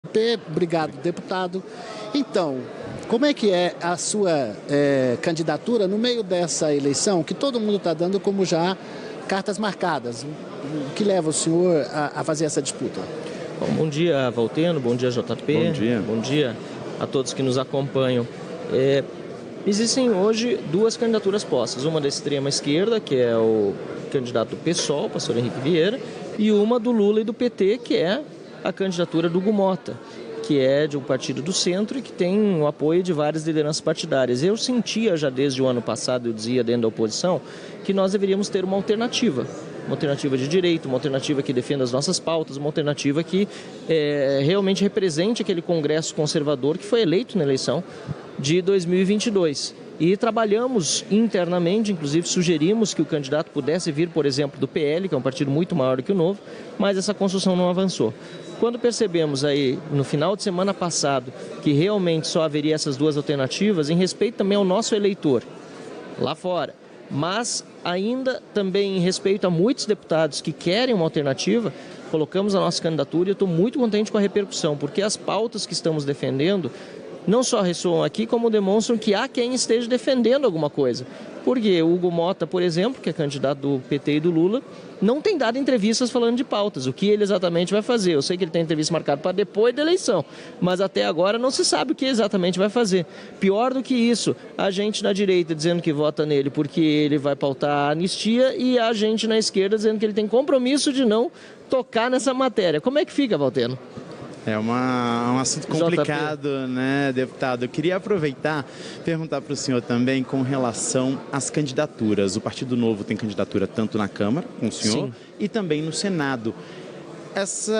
Obrigado, deputado. Então, como é que é a sua candidatura no meio dessa eleição que todo mundo está dando como já cartas marcadas? O que leva o senhor a fazer essa disputa? Bom dia, Valteno. Bom dia, JP. Bom dia. Bom dia a todos que nos acompanham. Existem hoje duas candidaturas postas. Uma da extrema esquerda, que é o candidato do PSOL, pastor Henrique Vieira, e uma do Lula e do PT, que é a candidatura do Hugo Motta, que é de um partido do centro e que tem o apoio de várias lideranças partidárias. Eu sentia já desde o ano passado, eu dizia dentro da oposição, que nós deveríamos ter uma alternativa de direito, uma alternativa que defenda as nossas pautas, uma alternativa que realmente represente aquele Congresso conservador que foi eleito na eleição de 2022. E trabalhamos internamente, inclusive sugerimos que o candidato pudesse vir, por exemplo, do PL, que é um partido muito maior do que o Novo, mas essa construção não avançou. Quando percebemos aí, no final de semana passado, que realmente só haveria essas duas alternativas, em respeito também ao nosso eleitor, lá fora, mas ainda também em respeito a muitos deputados que querem uma alternativa, colocamos a nossa candidatura e eu estou muito contente com a repercussão, porque as pautas que estamos defendendo não só ressoam aqui, como demonstram que há quem esteja defendendo alguma coisa. Porque o Hugo Motta, por exemplo, que é candidato do PT e do Lula, não tem dado entrevistas falando de pautas, o que ele exatamente vai fazer. Eu sei que ele tem entrevista marcada para depois da eleição, mas até agora não se sabe o que exatamente vai fazer. Pior do que isso, a gente na direita dizendo que vota nele porque ele vai pautar a anistia e a gente na esquerda dizendo que ele tem compromisso de não tocar nessa matéria. Como é que fica, Valteno? É um assunto complicado, né, deputado? Eu queria aproveitar e perguntar para o senhor também com relação às candidaturas. O Partido Novo tem candidatura tanto na Câmara, com o senhor, sim, e também no Senado. Essas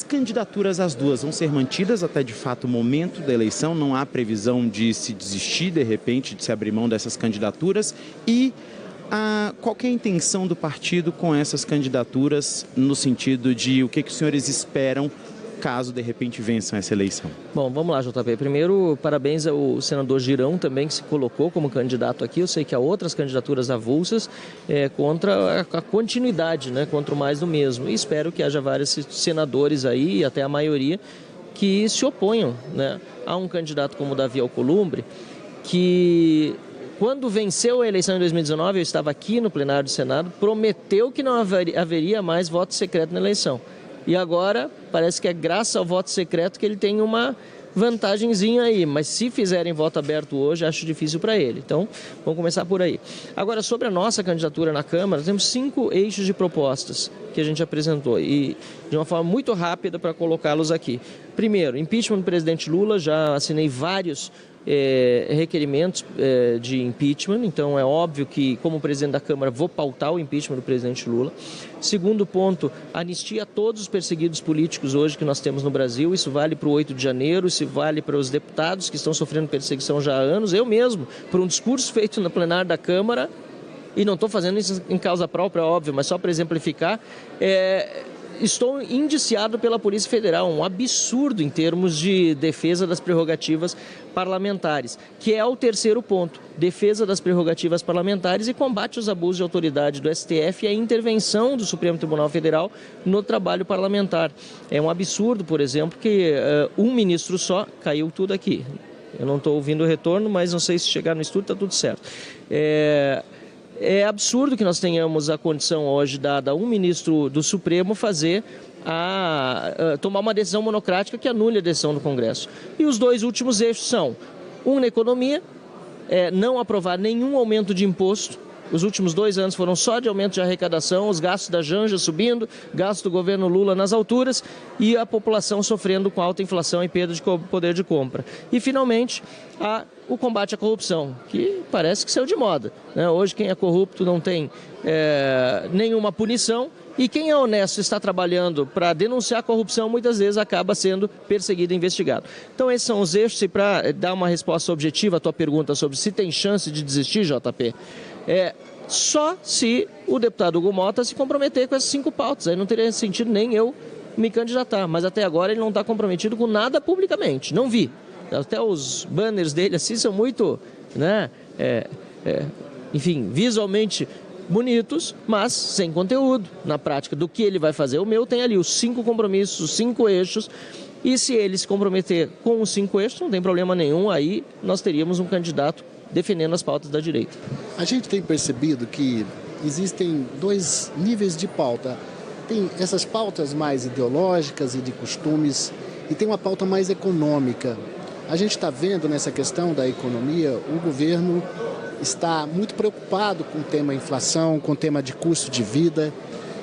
candidaturas, as duas, vão ser mantidas até, de fato, o momento da eleição? Não há previsão de se desistir, de repente, de se abrir mão dessas candidaturas? E qual que é a intenção do partido com essas candidaturas, no sentido de o que os senhores esperam caso, de repente, vençam essa eleição? Bom, vamos lá, JP. Primeiro, parabéns ao senador Girão também, que se colocou como candidato aqui. Eu sei que há outras candidaturas avulsas contra a continuidade, né, contra o mais do mesmo. E espero que haja vários senadores aí, até a maioria, que se oponham, né, a um candidato como o Davi Alcolumbre, que, quando venceu a eleição em 2019, eu estava aqui no plenário do Senado, prometeu que não haveria mais voto secreto na eleição. E agora, parece que é graças ao voto secreto que ele tem uma vantagenzinha aí, mas se fizerem voto aberto hoje, acho difícil para ele. Então, vamos começar por aí. Agora, sobre a nossa candidatura na Câmara, temos 5 eixos de propostas que a gente apresentou e de uma forma muito rápida para colocá-los aqui. Primeiro, impeachment do presidente Lula, já assinei vários requerimentos de impeachment, então é óbvio que, como presidente da Câmara, vou pautar o impeachment do presidente Lula. Segundo ponto, anistia a todos os perseguidos políticos hoje que nós temos no Brasil. Isso vale para o 8 de janeiro, isso vale para os deputados que estão sofrendo perseguição já há anos. Eu mesmo, por um discurso feito no plenário da Câmara, e não estou fazendo isso em causa própria, óbvio, mas só para exemplificar, estou indiciado pela Polícia Federal, um absurdo em termos de defesa das prerrogativas parlamentares, que é o terceiro ponto, defesa das prerrogativas parlamentares e combate aos abusos de autoridade do STF e a intervenção do Supremo Tribunal Federal no trabalho parlamentar. É um absurdo, por exemplo, que um ministro só, caiu tudo aqui. Eu não estou ouvindo o retorno, mas não sei se chegar no estúdio está tudo certo. É absurdo que nós tenhamos a condição hoje dada a um ministro do Supremo tomar uma decisão monocrática que anule a decisão do Congresso. E os dois últimos eixos são, na economia, não aprovar nenhum aumento de imposto. Os últimos 2 anos foram só de aumento de arrecadação, os gastos da Janja subindo, gastos do governo Lula nas alturas e a população sofrendo com alta inflação e perda de poder de compra. E, finalmente, o combate à corrupção, que parece que saiu de moda, né? Hoje, quem é corrupto não tem nenhuma punição e quem é honesto está trabalhando para denunciar a corrupção, muitas vezes acaba sendo perseguido e investigado. Então, esses são os eixos. E para dar uma resposta objetiva à tua pergunta sobre se tem chance de desistir, JP, só se o deputado Hugo Motta se comprometer com essas 5 pautas. Aí não teria sentido nem eu me candidatar, mas até agora ele não está comprometido com nada publicamente, não vi. Até os banners dele assim são muito, né, enfim, visualmente bonitos, mas sem conteúdo. Na prática, do que ele vai fazer, o meu tem ali os 5 compromissos, os 5 eixos, e se ele se comprometer com os 5 eixos, não tem problema nenhum, aí nós teríamos um candidato defendendo as pautas da direita. A gente tem percebido que existem 2 níveis de pauta. Tem essas pautas mais ideológicas e de costumes, e tem uma pauta mais econômica. A gente está vendo nessa questão da economia, o governo está muito preocupado com o tema inflação, com o tema de custo de vida.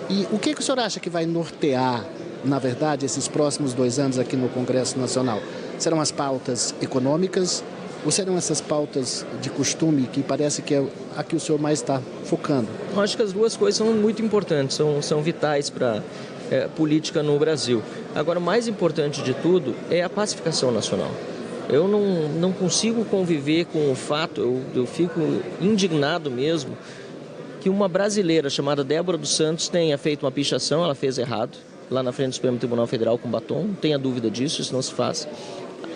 E o que o senhor acha que vai nortear, na verdade, esses próximos 2 anos aqui no Congresso Nacional? Serão as pautas econômicas ou serão essas pautas de costume que parece que é a que o senhor mais está focando? Eu acho que as duas coisas são muito importantes, são vitais para a política no Brasil. Agora, o mais importante de tudo é a pacificação nacional. Eu não consigo conviver com o fato, eu fico indignado mesmo, que uma brasileira chamada Débora dos Santos tenha feito uma pichação, ela fez errado, lá na frente do Supremo Tribunal Federal com batom, não tenha dúvida disso, isso não se faz.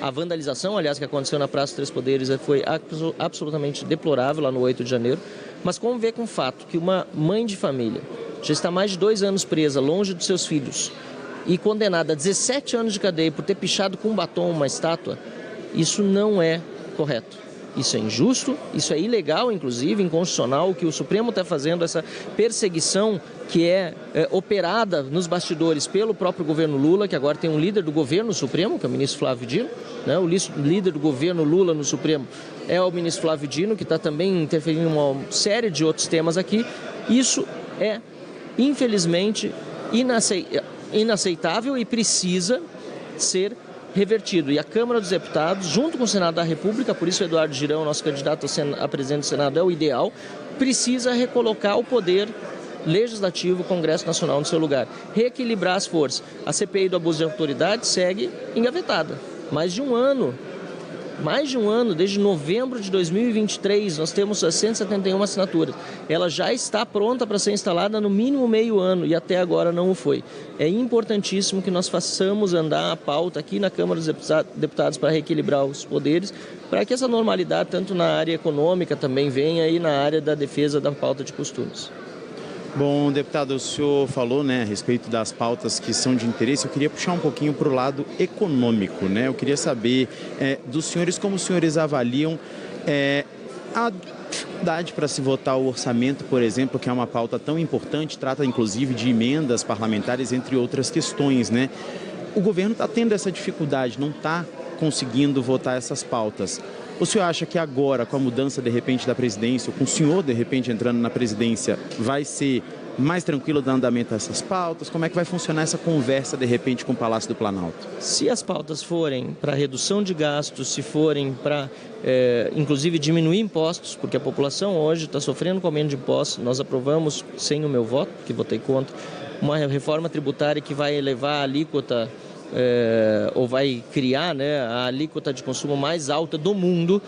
A vandalização, aliás, que aconteceu na Praça dos Três Poderes foi absolutamente deplorável lá no 8 de janeiro, mas conviver com o fato que uma mãe de família já está mais de 2 anos presa, longe dos seus filhos, e condenada a 17 anos de cadeia por ter pichado com batom uma estátua, isso não é correto. Isso é injusto, isso é ilegal, inclusive, inconstitucional, o que o Supremo está fazendo, essa perseguição que é operada nos bastidores pelo próprio governo Lula, que agora tem um líder do governo Supremo, que é o ministro Flávio Dino, né? O líder do governo Lula no Supremo é o ministro Flávio Dino, que está também interferindo em uma série de outros temas aqui. Isso é, infelizmente, inaceitável e precisa ser revertido. E a Câmara dos Deputados, junto com o Senado da República, por isso o Eduardo Girão, nosso candidato a presidente do Senado, é o ideal, precisa recolocar o poder legislativo, o Congresso Nacional no seu lugar. Reequilibrar as forças. A CPI do abuso de autoridade segue engavetada. Mais de um ano, desde novembro de 2023, nós temos as 171 assinaturas. Ela já está pronta para ser instalada no mínimo meio ano e até agora não o foi. É importantíssimo que nós façamos andar a pauta aqui na Câmara dos Deputados para reequilibrar os poderes, para que essa normalidade, tanto na área econômica, também venha e na área da defesa da pauta de costumes. Bom, deputado, o senhor falou, né, a respeito das pautas que são de interesse. Eu queria puxar um pouquinho para o lado econômico, né? Eu queria saber dos senhores como os senhores avaliam a dificuldade para se votar o orçamento, por exemplo, que é uma pauta tão importante, trata inclusive de emendas parlamentares, entre outras questões, né? O governo está tendo essa dificuldade, não está conseguindo votar essas pautas. O senhor acha que agora, com a mudança, de repente, da presidência, ou com o senhor, de repente, entrando na presidência, vai ser mais tranquilo dar andamento a essas pautas? Como é que vai funcionar essa conversa, de repente, com o Palácio do Planalto? Se as pautas forem para redução de gastos, se forem para, inclusive, diminuir impostos, porque a população hoje está sofrendo com aumento de impostos, nós aprovamos, sem o meu voto, que votei contra, uma reforma tributária que vai elevar a alíquota ou vai criar, né, a alíquota de consumo mais alta do mundo.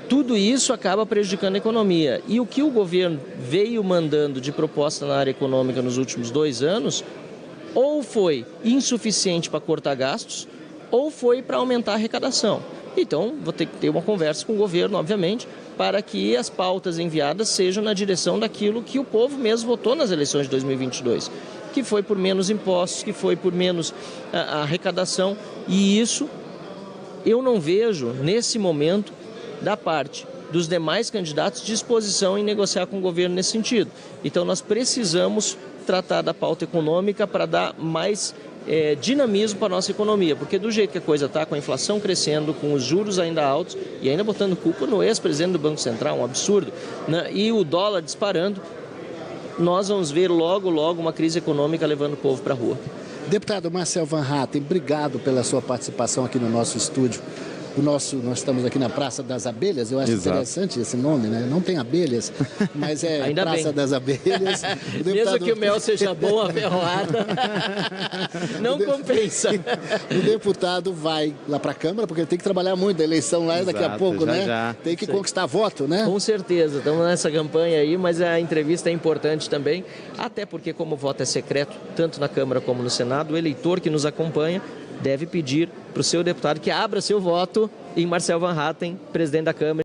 Tudo isso acaba prejudicando a economia. E o que o governo veio mandando de proposta na área econômica nos últimos 2 anos, ou foi insuficiente para cortar gastos, ou foi para aumentar a arrecadação. Então, vou ter que ter uma conversa com o governo, obviamente, para que as pautas enviadas sejam na direção daquilo que o povo mesmo votou nas eleições de 2022. Que foi por menos impostos, que foi por menos arrecadação. E isso eu não vejo, nesse momento, da parte dos demais candidatos, disposição em negociar com o governo nesse sentido. Então, nós precisamos tratar da pauta econômica para dar mais dinamismo para a nossa economia, porque do jeito que a coisa está, com a inflação crescendo, com os juros ainda altos e ainda botando culpa no ex-presidente do Banco Central, um absurdo, né? E o dólar disparando, nós vamos ver logo uma crise econômica levando o povo para a rua. Deputado Marcel Van Hatten, obrigado pela sua participação aqui no nosso estúdio. Nós estamos aqui na Praça das Abelhas, eu acho interessante esse nome, né? Não tem abelhas, mas é ainda Praça bem. Das Abelhas. Mesmo que o mel seja bom, a ferroada não compensa. O deputado vai lá para a Câmara, porque ele tem que trabalhar muito, a eleição lá daqui a pouco, né? Já. Tem que conquistar voto, né? Com certeza, estamos nessa campanha aí, mas a entrevista é importante também, até porque como o voto é secreto, tanto na Câmara como no Senado, o eleitor que nos acompanha deve pedir para o seu deputado que abra seu voto em Marcel Van Hatten, presidente da Câmara.